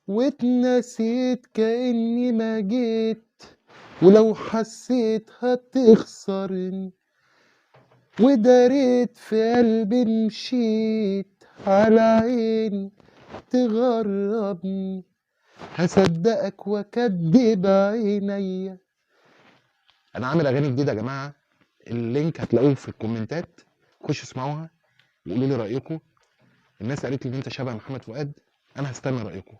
واتنسيت كأني ما جيت، ولو حسيت هتخسرني، وداريت في قلبي مشيت، على عيني تغربني، هصدقك واكدب عينيا. انا عامل اغاني جديده يا جماعه، اللينك هتلاقوه في الكومنتات، خشوا اسمعوها وقولوا لي رايكم. الناس قالت لي ان انت شبه محمد فؤاد، انا هستنى رايكم.